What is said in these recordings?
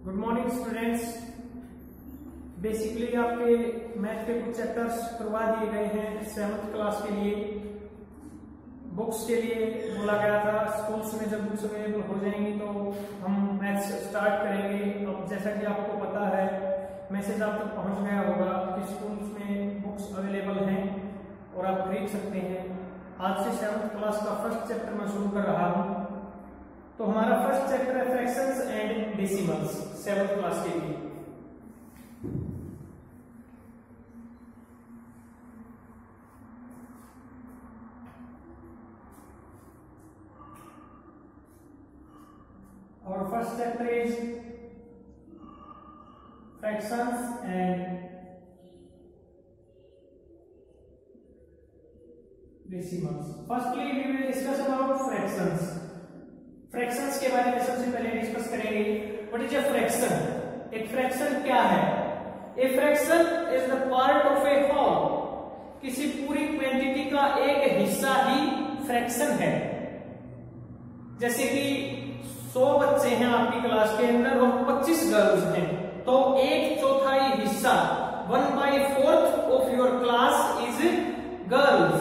Good morning students. Basically आपके math के कुछ चैप्टर्स करवा दिए गए हैं 7th क्लास के लिए। बुक्स के लिए बोला गया था, स्कूल्स में जब बुक्स अवेलेबल हो जाएंगी तो हम मैथ्स स्टार्ट करेंगे। अब जैसा कि आपको पता है, मैसेज आप तक पहुंच गया होगा कि स्कूल्स में बुक्स अवेलेबल हैं और आप खरीद सकते हैं। आज से 7th क्लास का फर्स्ट चैप्टर मैं शुरू कर रहा हूं। तो हमारा फर्स्ट चैप्टर है fractions and decimals 7th class के लिए। Our first chapter is fractions and decimals. Firstly, we will discuss about fractions. Fractions के बारे में सबसे पहले डिस्कस करेंगे। What is a fraction? एक फ्रैक्शन क्या है? A fraction is the part of a whole. किसी पूरी क्वांटिटी का एक हिस्सा ही फ्रैक्शन है। जैसे कि 100 बच्चे हैं आपकी क्लास के अंदर और 25 गर्ल्स हैं, तो 1/4 हिस्सा 1/4 of your class is girls.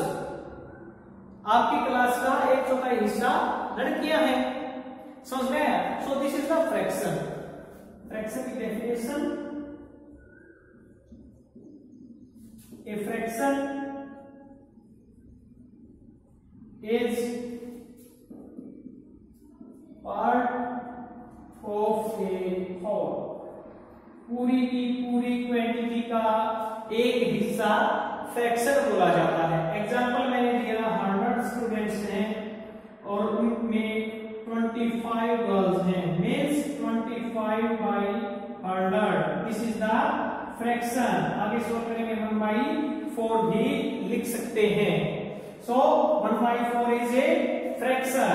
आपकी क्लास का 1/4 हिस्सा लड़कियां हैं। समझ में आया? So this is the fraction. Fraction की definition, a fraction is part of a whole. पूरी की पूरी क्वांटिटी का एक हिस्सा फ्रैक्शन बोला जाता है। एग्जांपल मैंने दिया, 100 स्टूडेंट्स हैं और उनमें 25 गर्ल्स हैं, means 25/100। This is the fraction. आगे सॉल्व करेंगे 1/4 भी लिख सकते हैं। सो 1/4 इज ए फ्रैक्शन।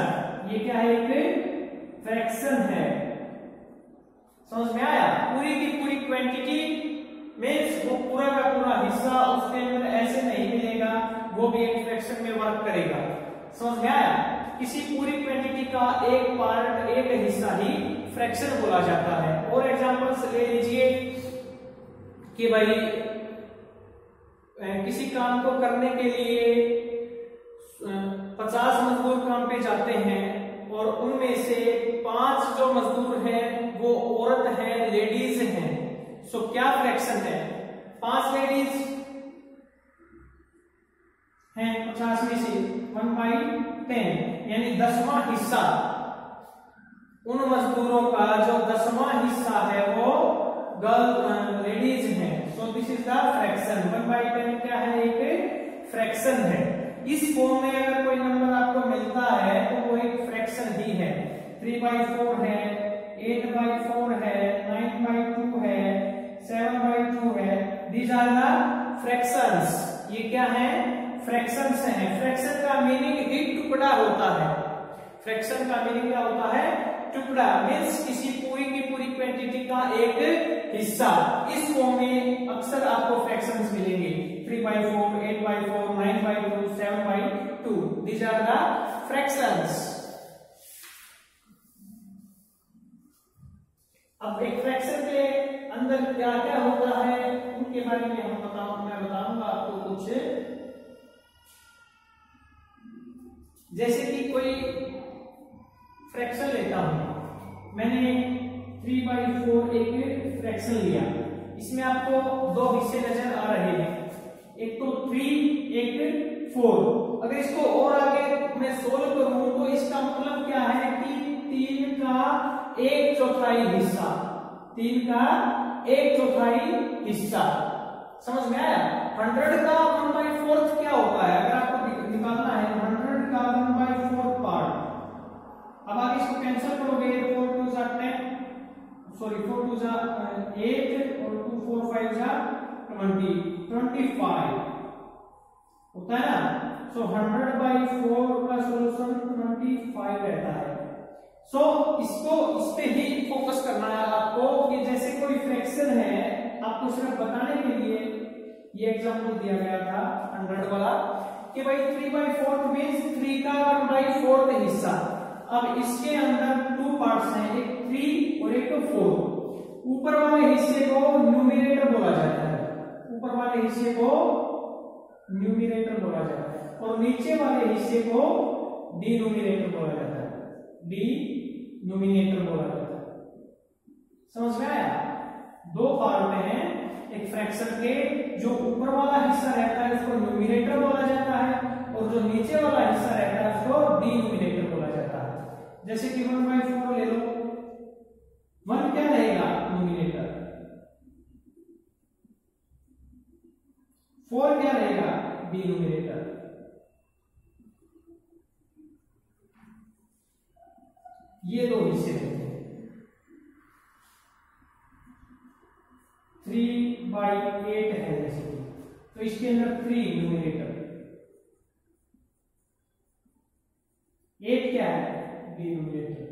ये क्या है? एक फ्रैक्शन है। समझ में आया? पूरी की पूरी क्वांटिटी मीन्स वो पूरा का पूरा हिस्सा उसके अंदर ऐसे नहीं मिलेगा, वो भी एक फ्रैक्शन में वर्क करेगा। समझ में आया? किसी पूरी क्वांटिटी का एक पार्ट, एक हिस्सा ही फ्रैक्शन बोला जाता है। और एग्जांपल्स ले लीजिए कि भाई किसी काम को करने के लिए 50 मजदूर काम पे जाते हैं और उनमें से 5 जो मजदूर हैं वो औरत हैं, लेडीज हैं। सो क्या फ्रैक्शन है? 5 लेडीज हैं 50 में से 1/10, यानी 10वां हिस्सा उन मजदूरों का, जो 10वां हिस्सा है वो गर्ल लेडीज हैं। सो दिस इज द फ्रैक्शन। 1/10 क्या है? एक फ्रैक्शन है। इस फॉर्म में अगर कोई नंबर आपको मिलता है तो वो एक फ्रैक्शन ही है। 3/4 है, 8/4 है, 9/2 है, 7/2 है। These are the fractions। ये क्या है? फ्रैक्शंस हैं। फ्रैक्शन का मीनिंग ही टुकड़ा होता है। फ्रैक्शन का मीनिंग क्या होता है? टुकड़ा। मीन्स किसी पूरी की पूरी क्वांटिटी का एक हिस्सा। इस फॉर्म में अक्सर आपको फ्रैक्शंस मिलेंगे। 3/4, 8/4, 9/2, 7/2। These are the fractions। अब एक फ्रैक्शन के अंदर क्या क्या होता है उनके बारे में मैं बताऊंगा आपको कुछ। जैसे कि कोई फ्रैक्शन लेता हूं, मैंने 3/4 एक फ्रैक्शन लिया। इसमें आपको 2 हिस्से नजर आ रहे हैं, एक तो 3, एक 4। अगर इसको और आगे मैं सोल्व करूं तो इसका मतलब क्या है कि 3 का 1/4 हिस्सा, 3 का 1/4 हिस्सा। समझ में आया? 100 का 1/4 क्या होता है? अगर आपको निकालना है 100 का 1/4 पार्ट। अब आगे इसको कैंसिल करोगे, 4 2 जा 10, सॉरी 4 2 जा 8 और 2 4 5 जा 20, 25 होता है ना। सो 100/4 का सॉल्यूशन 25 रहता है। सो इसको इस पे ही फोकस करना है आपको कि जैसे कोई फ्रैक्शन है, आपको सिर्फ बताने के लिए ये एग्जांपल दिया गया था 100 वाला कि भाई 3/4 मींस 3 का 1/4 हिस्सा। अब इसके अंदर 2 पार्ट्स हैं, एक 3 और एक 4। ऊपर वाले हिस्से को न्यूमरेटर बोला जाता है, ऊपर वाले हिस्से को न्यूमरेटर बोला जाता है और नीचे वाले हिस्से को डिनोमिनेटर बोला जाता है, डिनोमिनेटर बोला जाता है। समझ में आया? दो पार्ट हैं एक फ्रैक्शन के, जो ऊपर वाला हिस्सा रहता है उसको न्यूमरेटर बोला जाता है और जो नीचे वाला हिस्सा रहता है उसको डिनोमिनेटर बोला जाता है। जैसे कि 1/4 ले लो, 1 क्या रहेगा? न्यूमरेटर। 4 क्या रहेगा? डिनोमिनेटर। ये दो हिस्से रहते हैं। 3/8 है जैसे कि, तो इसके अंदर 3 न्यूमरेटर, 8 क्या है? डिनोमिनेटर।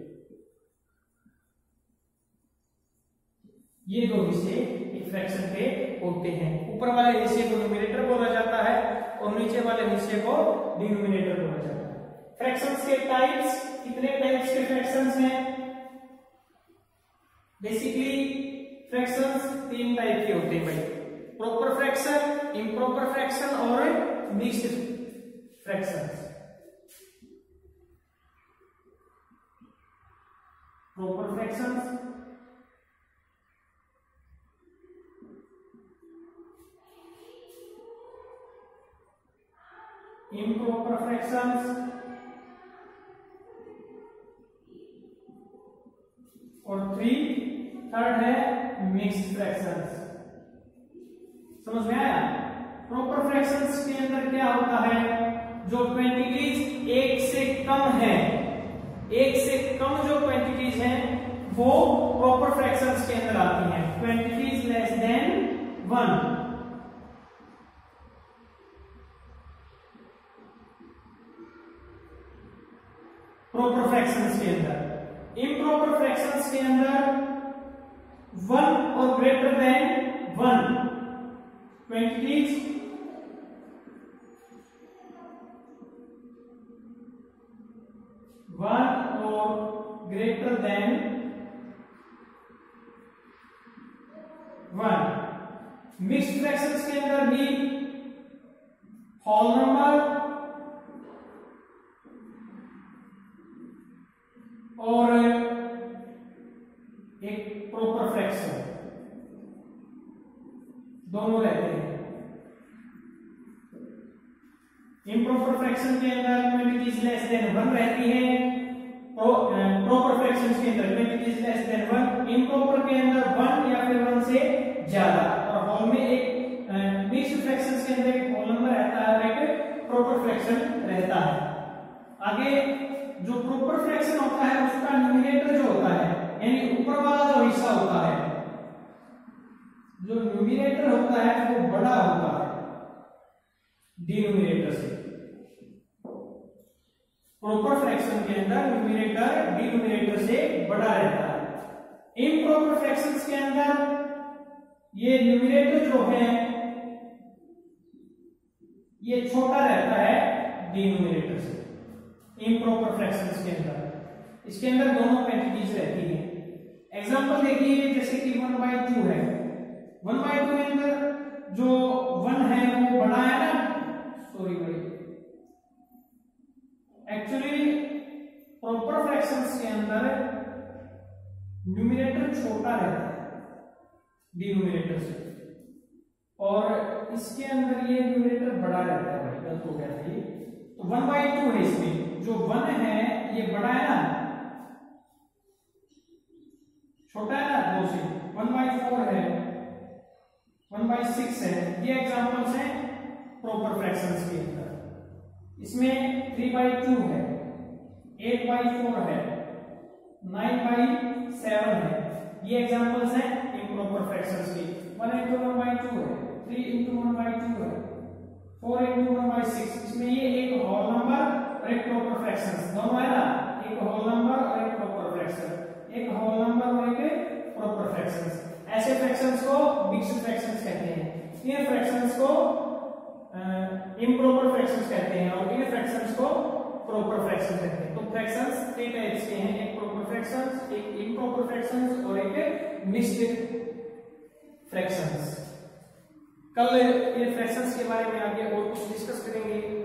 ये दो हिस्से एक फ्रैक्शन के होते हैं। ऊपर वाले हिस्से को न्यूमरेटर बोला जाता है और नीचे वाले हिस्से को डिनोमिनेटर बोला जाता है। फ्रैक्शंस के टाइप्स, कितने टाइप्स के फ्रैक्शंस हैं? बेसिकली फ्रैक्शंस 3 टाइप के होते हैं भाई, प्रॉपर फ्रैक्शन, इम्प्रॉपर फ्रैक्शन और mixed fractions. Proper fractions, improper fractions और थर्ड है मिक्स्ड फ्रैक्शंस। समझ में आया? प्रॉपर फ्रैक्शंस के अंदर क्या होता है? जो क्वांटिटीज एक से कम है, एक से कम जो क्वांटिटीज हैं वो प्रॉपर फ्रैक्शंस के अंदर आती हैं। Quantities less than 1 proper fractions के अंदर। इम्प्रॉपर फ्रैक्शंस के अंदर 1 और ग्रेटर देन 1 क्वांटिटीज और ग्रेटर देन 1। मिक्स्ड फ्रैक्शंस के अंदर भी होल नंबर और एक प्रॉपर फ्रैक्शन दोनों रहते हैं। इम्प्रॉपर फ्रैक्शन के अंदर क्वांटिटीज लेस देन 1 रहती है, प्रॉपर फ्रैक्शंस के अंदर क्वांटिटीज लेस देन 1, इम्प्रॉपर के अंदर 1 या फिर 1 से ज्यादा, और होल में एक मिक्स्ड फ्रैक्शंस के अंदर एक होल नंबर रहता है और एक प्रॉपर फ्रैक्शन रहता है। आगे जो प्रॉपर फ्रैक्शन होता है उसका न्यूमरेटर जो होता है, यानी ऊपर वाला जो हिस्सा होता है, जो न्यूमरेटर होता है वो बड़ा होता है डिनोमिनेटर से। प्रॉपर फ्रैक्शन के अंदर न्यूमरेटर डिनोमिनेटर से बड़ा रहता है। इम्प्रॉपर फ्रैक्शंस के अंदर ये न्यूमरेटर जो है ये छोटा रहता है डिनोमिनेटर से। इम्प्रॉपर फ्रैक्शंस के अंदर इसके अंदर दोनों क्वांटिटीज रहती हैं। एग्जांपल देखिए, जैसे कि 1/2 है, 1/2 के अंदर जो 1 है वो बड़ा है ना, सॉरी भाई, एक्चुअली प्रॉपर फ्रैक्शंस के अंदर न्यूमरेटर छोटा रहता है डिनोमिनेटर से, और इसके अंदर ये न्यूमरेटर बड़ा रहता है भाई, गलत हो गया था ये। तो 1/2 है, इसमें जो 1 है ये बड़ा है ना, छोटा है ना 2 से, 1/4 है, 1/6 है। ये एग्जांपल्स हैं प्रॉपर फ्रैक्शंस के अंदर। इसमें 3/2 है, 8/4 है, 9/7 है। ये एग्जांपल्स हैं इम्प्रॉपर फ्रैक्शंस के। 1 × 1/2 है, 3 × 1/2 है, 4 × 1/6। इसमें ये एक होल नंबर और एक प्रॉपर फ्रैक्शन दोनों है ना, एक होल नंबर और एक प्रॉपर फ्रैक्शन, एक होल नंबर और एक प्रॉपर फ्रैक्शन। ऐसे फ्रैक्शंस को मिक्स्ड फ्रैक्शंस कहते हैं। इन फ्रैक्शंस को इम्प्रॉपर फ्रैक्शंस कहते हैं और इन फ्रैक्शंस को प्रॉपर फ्रैक्शन कहते हैं। तो फ्रैक्शंस 3 टाइप्स के हैं, एक प्रॉपर फ्रैक्शंस, एक इम्प्रॉपर फ्रैक्शंस और एक मिक्स्ड फ्रैक्शंस। कल ये फ्रैक्शंस के बारे में आगे और कुछ डिस्कस करेंगे।